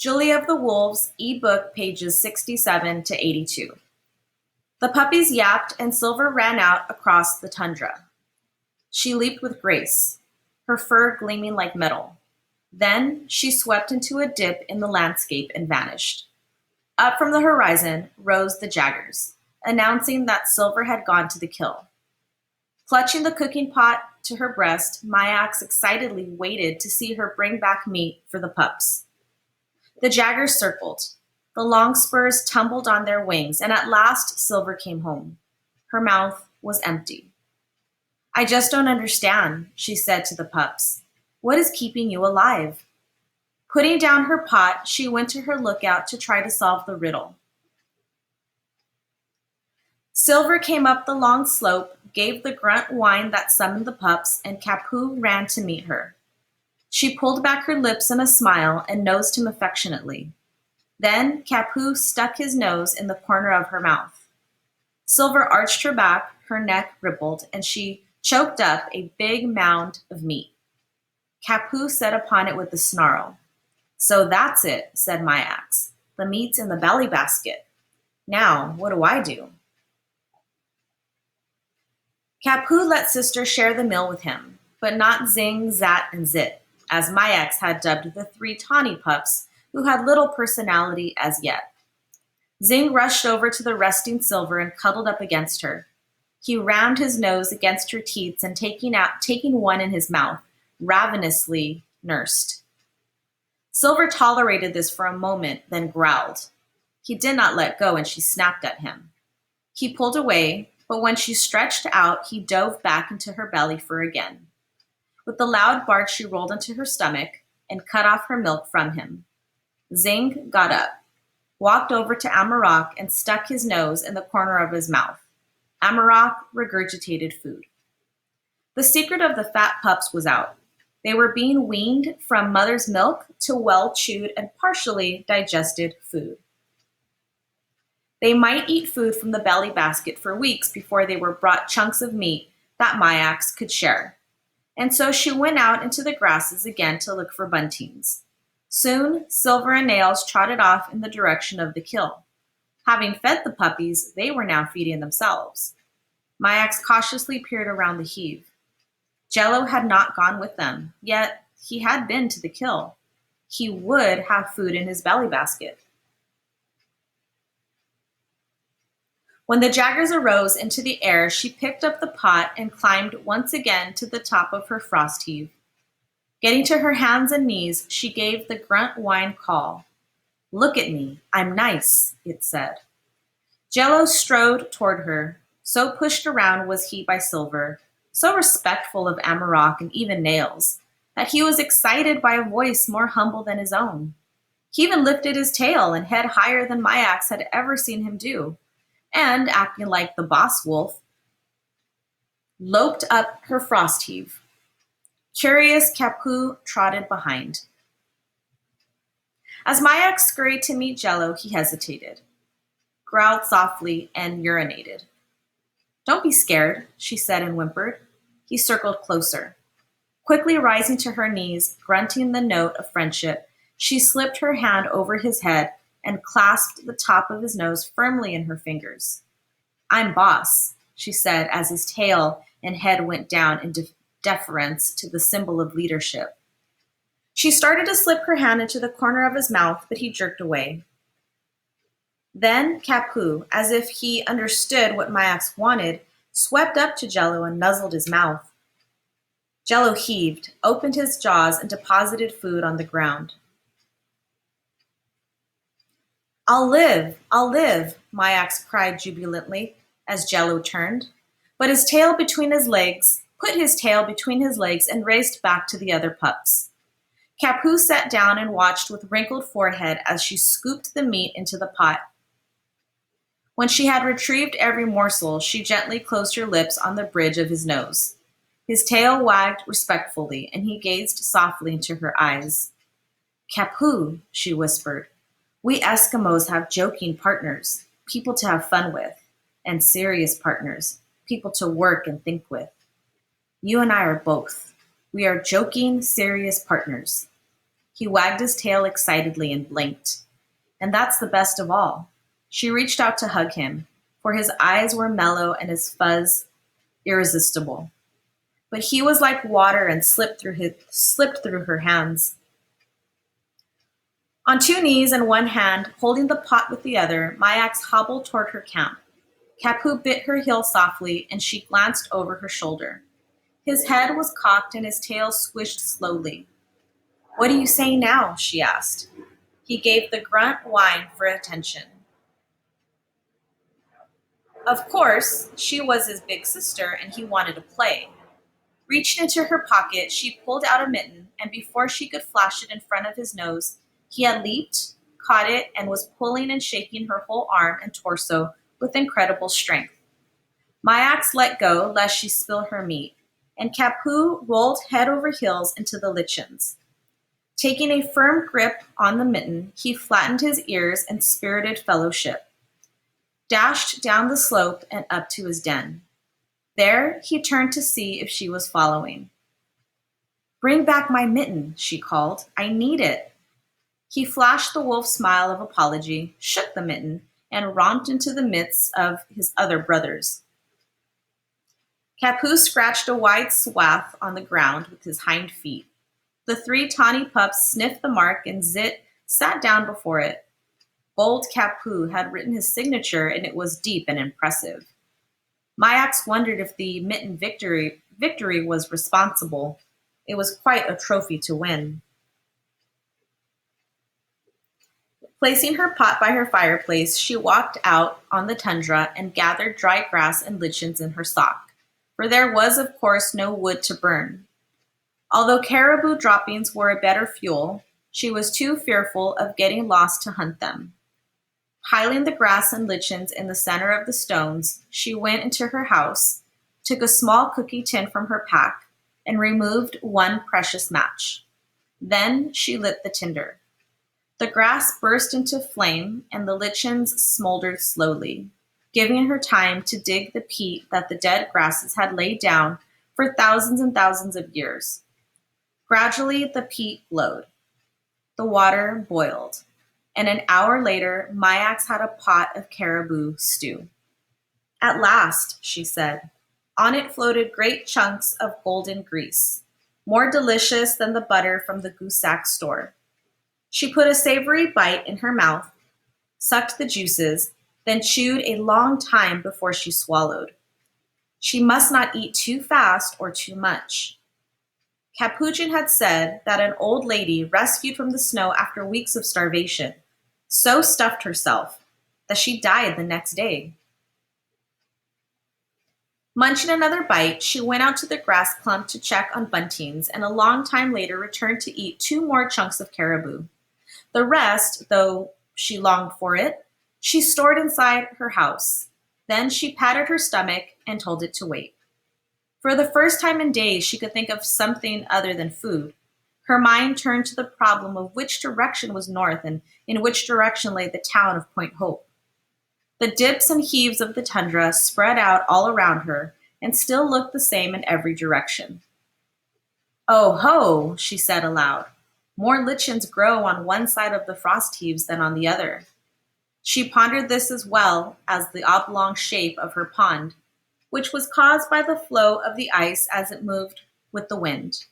Julie of the Wolves, eBook, pages 67 to 82. The puppies yapped and Silver ran out across the tundra. She leaped with grace, her fur gleaming like metal. Then she swept into a dip in the landscape and vanished. Up from the horizon rose the Jaggers, announcing that Silver had gone to the kill. Clutching the cooking pot to her breast, Myax excitedly waited to see her bring back meat for the pups. The Jaggers circled. The long spurs tumbled on their wings, and at last Silver came home. Her mouth was empty. "I just don't understand," she said to the pups. "What is keeping you alive?" Putting down her pot, she went to her lookout to try to solve the riddle. Silver came up the long slope, gave the grunt whine that summoned the pups, and Capu ran to meet her. She pulled back her lips in a smile and nosed him affectionately. Then Capu stuck his nose in the corner of her mouth. Silver arched her back, her neck rippled, and she choked up a big mound of meat. Capu set upon it with a snarl. "So that's it," said Myax. "The meat's in the belly basket. Now, what do I do?" Capu let Sister share the meal with him, but not Zing, Zat, and Zit, as Myax had dubbed the three tawny pups who had little personality as yet. Zing rushed over to the resting Silver and cuddled up against her. He rammed his nose against her teats and taking one in his mouth, ravenously nursed. Silver tolerated this for a moment, then growled. He did not let go, and she snapped at him. He pulled away, but when she stretched out, he dove back into her belly fur again. With a loud bark, she rolled into her stomach and cut off her milk from him. Zing got up, walked over to Amarok, and stuck his nose in the corner of his mouth. Amarok regurgitated food. The secret of the fat pups was out. They were being weaned from mother's milk to well-chewed and partially digested food. They might eat food from the belly basket for weeks before they were brought chunks of meat that Myax could share. And so she went out into the grasses again to look for buntings. Soon, Silver and Nails trotted off in the direction of the kill. Having fed the puppies, they were now feeding themselves. Myax cautiously peered around the heave. Jello had not gone with them, yet he had been to the kill. He would have food in his belly basket. When the Jaggers arose into the air, she picked up the pot and climbed once again to the top of her frost heave. Getting to her hands and knees, she gave the grunt whine call. "Look at me, I'm nice," it said. Jello strode toward her. So pushed around was he by Silver, so respectful of Amarok and even Nails, that he was excited by a voice more humble than his own. He even lifted his tail and head higher than Myax had ever seen him do, and, acting like the boss wolf, loped up her frost heave. Curious, Capu trotted behind. As Myax scurried to meet Jello, he hesitated, growled softly, and urinated. "Don't be scared," she said and whimpered. He circled closer. Quickly rising to her knees, grunting the note of friendship, she slipped her hand over his head and clasped the top of his nose firmly in her fingers. "I'm boss," she said as his tail and head went down in deference to the symbol of leadership. She started to slip her hand into the corner of his mouth, but he jerked away. Then Capu, as if he understood what Myax wanted, swept up to Jello and nuzzled his mouth. Jello heaved, opened his jaws, and deposited food on the ground. I'll live, Myax cried jubilantly as Jello turned, but put his tail between his legs and raced back to the other pups. Capu sat down and watched with wrinkled forehead as she scooped the meat into the pot. When she had retrieved every morsel, she gently closed her lips on the bridge of his nose. His tail wagged respectfully, and he gazed softly into her eyes. "Capu," she whispered, "we Eskimos have joking partners, people to have fun with, and serious partners, people to work and think with. You and I are both. We are joking, serious partners." He wagged his tail excitedly and blinked. And that's the best of all. She reached out to hug him, for his eyes were mellow and his fuzz irresistible. But he was like water and slipped through her hands. On two knees and one hand, holding the pot with the other, Myax hobbled toward her camp. Kapu bit her heel softly, and she glanced over her shoulder. His head was cocked and his tail swished slowly. "What do you say now?" she asked. He gave the grunt whine for attention. Of course, she was his big sister and he wanted to play. Reaching into her pocket, she pulled out a mitten, and before she could flash it in front of his nose, he had leaped, caught it, and was pulling and shaking her whole arm and torso with incredible strength. Myax let go lest she spill her meat, and Kapu rolled head over heels into the lichens. Taking a firm grip on the mitten, he flattened his ears and spirited fellowship, dashed down the slope and up to his den. There he turned to see if she was following. "Bring back my mitten," she called. "I need it." He flashed the wolf smile of apology, shook the mitten, and romped into the midst of his other brothers. Kapu scratched a wide swath on the ground with his hind feet. The three tawny pups sniffed the mark and Zit sat down before it. Bold Kapu had written his signature, and it was deep and impressive. Myax wondered if the mitten victory was responsible. It was quite a trophy to win. Placing her pot by her fireplace, she walked out on the tundra and gathered dry grass and lichens in her sock, for there was, of course, no wood to burn. Although caribou droppings were a better fuel, she was too fearful of getting lost to hunt them. Piling the grass and lichens in the center of the stones, she went into her house, took a small cookie tin from her pack, and removed one precious match. Then she lit the tinder. The grass burst into flame, and the lichens smoldered slowly, giving her time to dig the peat that the dead grasses had laid down for thousands and thousands of years. Gradually, the peat glowed. The water boiled. And an hour later, Myax had a pot of caribou stew. "At last," she said. On it floated great chunks of golden grease, more delicious than the butter from the Gusak store. She put a savory bite in her mouth, sucked the juices, then chewed a long time before she swallowed. She must not eat too fast or too much. Capuchin had said that an old lady rescued from the snow after weeks of starvation so stuffed herself that she died the next day. Munching another bite, she went out to the grass clump to check on buntings, and a long time later returned to eat 2 more chunks of caribou. The rest, though she longed for it, she stored inside her house. Then she patted her stomach and told it to wait. For the first time in days, she could think of something other than food. Her mind turned to the problem of which direction was north and in which direction lay the town of Point Hope. The dips and heaves of the tundra spread out all around her and still looked the same in every direction. "Oh ho," she said aloud. "More lichens grow on one side of the frost heaves than on the other." She pondered this as well as the oblong shape of her pond, which was caused by the flow of the ice as it moved with the wind.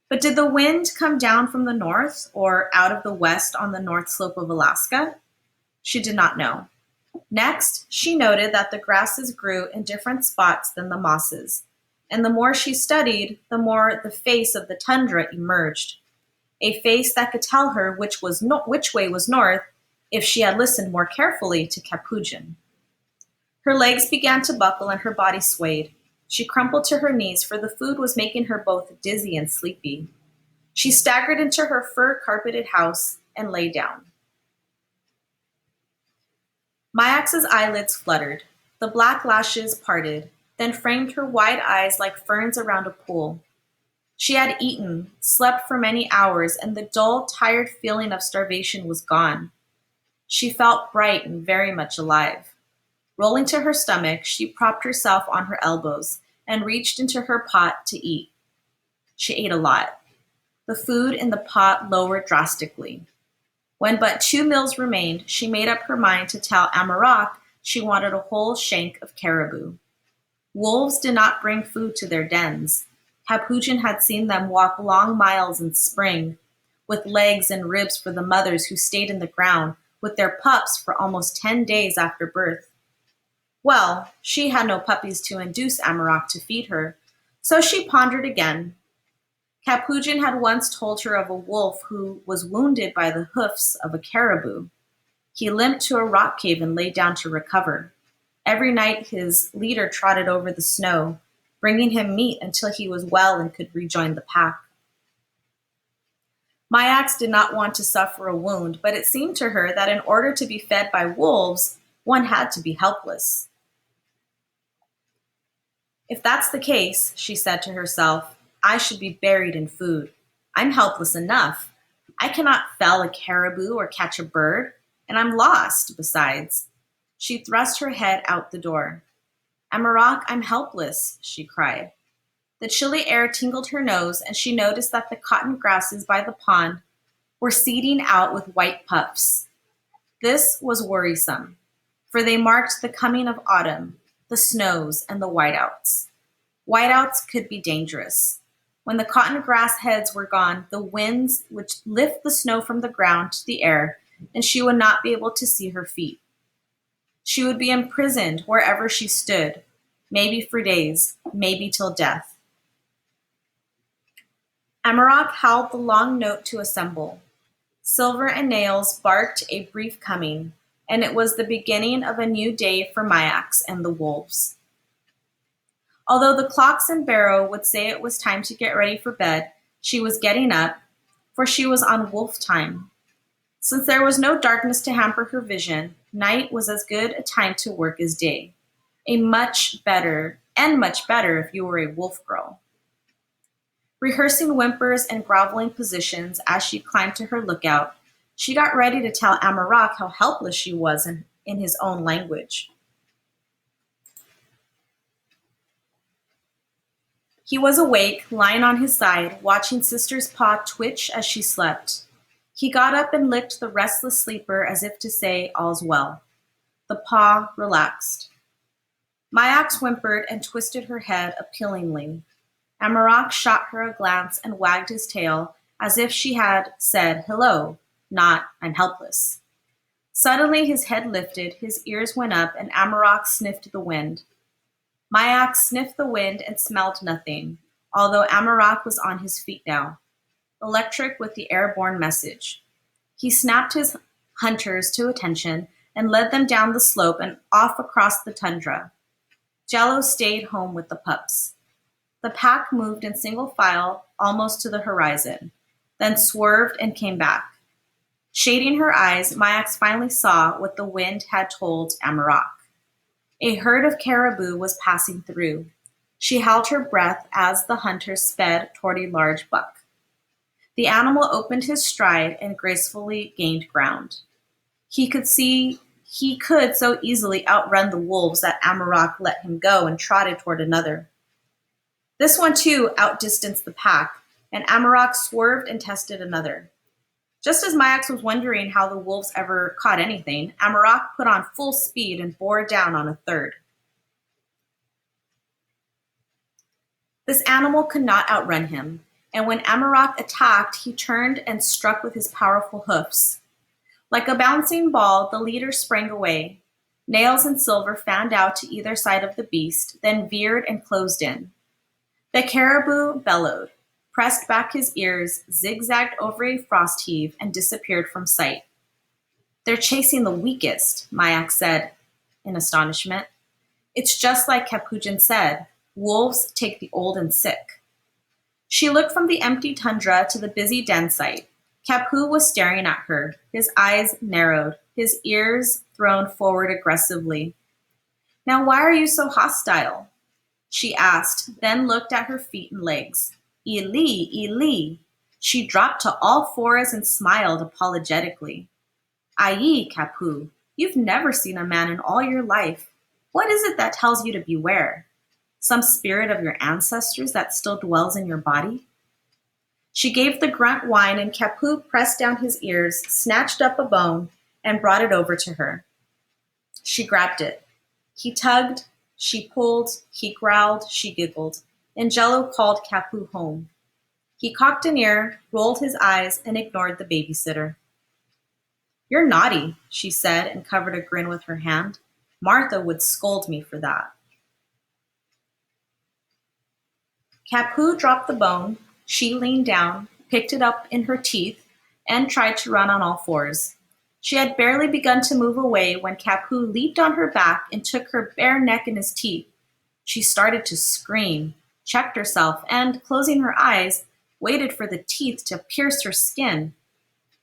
But did the wind come down from the north or out of the west on the north slope of Alaska? She did not know. Next, she noted that the grasses grew in different spots than the mosses, and the more she studied, the more the face of the tundra emerged, a face that could tell her which way was north if she had listened more carefully to Capuchin. Her legs began to buckle and her body swayed. She crumpled to her knees, for the food was making her both dizzy and sleepy. She staggered into her fur-carpeted house and lay down. Myax's eyelids fluttered. The black lashes parted, then framed her wide eyes like ferns around a pool. She had eaten, slept for many hours, and the dull, tired feeling of starvation was gone. She felt bright and very much alive. Rolling to her stomach, she propped herself on her elbows and reached into her pot to eat. She ate a lot. The food in the pot lowered drastically. When but 2 meals remained, she made up her mind to tell Amarok she wanted a whole shank of caribou. Wolves did not bring food to their dens. Capuchin had seen them walk long miles in spring, with legs and ribs for the mothers who stayed in the ground with their pups for almost 10 days after birth. Well, she had no puppies to induce Amarok to feed her, so she pondered again. Capuchin had once told her of a wolf who was wounded by the hoofs of a caribou. He limped to a rock cave and lay down to recover. Every night his leader trotted over the snow, bringing him meat until he was well and could rejoin the pack. Myax did not want to suffer a wound, but it seemed to her that in order to be fed by wolves, one had to be helpless. If that's the case, she said to herself, I should be buried in food. I'm helpless enough. I cannot fell a caribou or catch a bird, and I'm lost, besides. She thrust her head out the door. Amarok, I'm helpless, she cried. The chilly air tingled her nose, and she noticed that the cotton grasses by the pond were seeding out with white puffs. This was worrisome, for they marked the coming of autumn, the snows, and the whiteouts. Whiteouts could be dangerous. When the cotton grass heads were gone, the winds would lift the snow from the ground to the air, and she would not be able to see her feet. She would be imprisoned wherever she stood, maybe for days, maybe till death. Amarok howled the long note to assemble. Silver and Nails barked a brief coming, and it was the beginning of a new day for Myax and the wolves. Although the clocks in Barrow would say it was time to get ready for bed, she was getting up, for she was on wolf time. Since there was no darkness to hamper her vision, night was as good a time to work as day. Much better if you were a wolf girl. Rehearsing whimpers and groveling positions as she climbed to her lookout, she got ready to tell Amarok how helpless she was in his own language. He was awake, lying on his side, watching Sister's paw twitch as she slept. He got up and licked the restless sleeper as if to say, all's well. The paw relaxed. Myax whimpered and twisted her head appealingly. Amarok shot her a glance and wagged his tail as if she had said hello, not I'm helpless. Suddenly his head lifted, his ears went up, and Amarok sniffed the wind. Myax sniffed the wind and smelled nothing, although Amarok was on his feet now, electric with the airborne message. He snapped his hunters to attention and led them down the slope and off across the tundra. Jello stayed home with the pups. The pack moved in single file almost to the horizon, then swerved and came back. Shading her eyes, Myax finally saw what the wind had told Amarok. A herd of caribou was passing through. She held her breath as the hunter sped toward a large buck. The animal opened his stride and gracefully gained ground. He could so easily outrun the wolves that Amarok let him go and trotted toward another. This one too outdistanced the pack, and Amarok swerved and tested another. Just as Myax was wondering how the wolves ever caught anything, Amarok put on full speed and bore down on a third. This animal could not outrun him, and when Amarok attacked, he turned and struck with his powerful hoofs. Like a bouncing ball, the leader sprang away. Nails and Silver fanned out to either side of the beast, then veered and closed in. The caribou bellowed, pressed back his ears, zigzagged over a frost heave, and disappeared from sight. They're chasing the weakest, Myax said in astonishment. It's just like Capuchin said, wolves take the old and sick. She looked from the empty tundra to the busy den site. Capu was staring at her, his eyes narrowed, his ears thrown forward aggressively. Now why are you so hostile? She asked, then looked at her feet and legs. Eli, Eli. She dropped to all fours and smiled apologetically. Aye, Capu, you've never seen a man in all your life. What is it that tells you to beware? Some spirit of your ancestors that still dwells in your body? She gave the grunt whine, and Capu pressed down his ears, snatched up a bone, and brought it over to her. She grabbed it. He tugged, she pulled, he growled, she giggled. And Jello called Capu home. He cocked an ear, rolled his eyes, and ignored the babysitter. "You're naughty," she said, and covered a grin with her hand. "Martha would scold me for that." Capu dropped the bone. She leaned down, picked it up in her teeth, and tried to run on all fours. She had barely begun to move away when Capu leaped on her back and took her bare neck in his teeth. She started to scream, checked herself, and, closing her eyes, waited for the teeth to pierce her skin.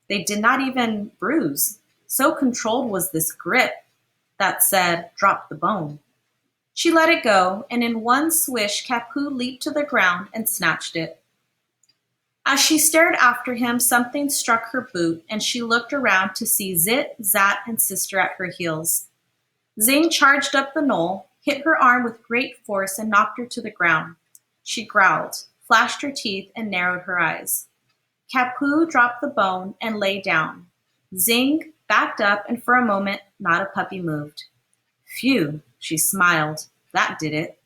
They did not even bruise. So controlled was this grip that said, "Drop the bone." She let it go, and in one swish, Capu leaped to the ground and snatched it. As she stared after him, something struck her boot, and she looked around to see Zit, Zat, and Sister at her heels. Zing charged up the knoll, hit her arm with great force, and knocked her to the ground. She growled, flashed her teeth, and narrowed her eyes. Capu dropped the bone and lay down. Zing backed up, and for a moment, not a puppy moved. Phew, she smiled. That did it.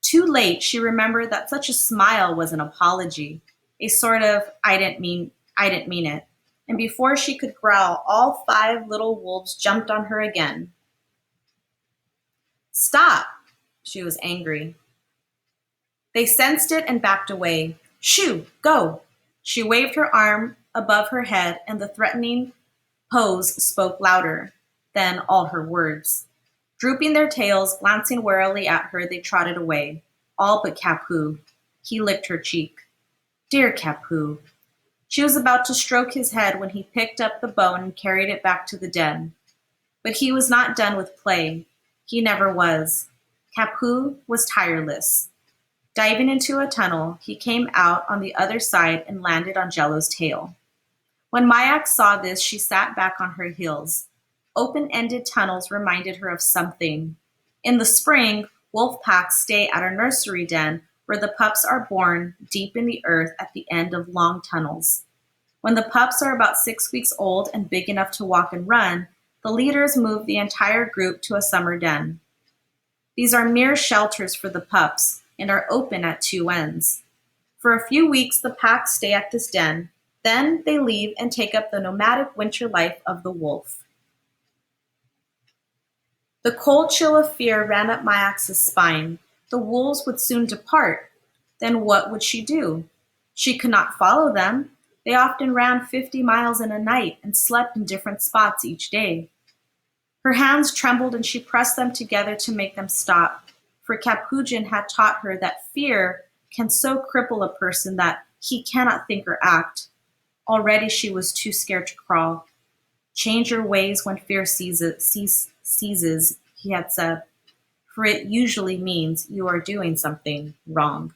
Too late, she remembered that such a smile was an apology, a sort of I didn't mean it. And before she could growl, all 5 little wolves jumped on her again. "Stop!" She was angry. They sensed it and backed away. "Shoo, go!" She waved her arm above her head, and the threatening pose spoke louder than all her words. Drooping their tails, glancing warily at her, they trotted away. All but Capu. He licked her cheek. Dear Capu. She was about to stroke his head when he picked up the bone and carried it back to the den. But he was not done with play. He never was. Capu was tireless. Diving into a tunnel, he came out on the other side and landed on Jello's tail. When Mayak saw this, she sat back on her heels. Open-ended tunnels reminded her of something. In the spring, wolf packs stay at a nursery den where the pups are born deep in the earth at the end of long tunnels. When the pups are about 6 weeks old and big enough to walk and run, the leaders move the entire group to a summer den. These are mere shelters for the pups and are open at 2 ends. For a few weeks, the pack stay at this den. Then they leave and take up the nomadic winter life of the wolf. The cold chill of fear ran up Mayak's spine. The wolves would soon depart. Then what would she do? She could not follow them. They often ran 50 miles in a night and slept in different spots each day. Her hands trembled and she pressed them together to make them stop, for Capuchin had taught her that fear can so cripple a person that he cannot think or act. Already she was too scared to crawl. Change your ways when fear ceases, he had said, for it usually means you are doing something wrong.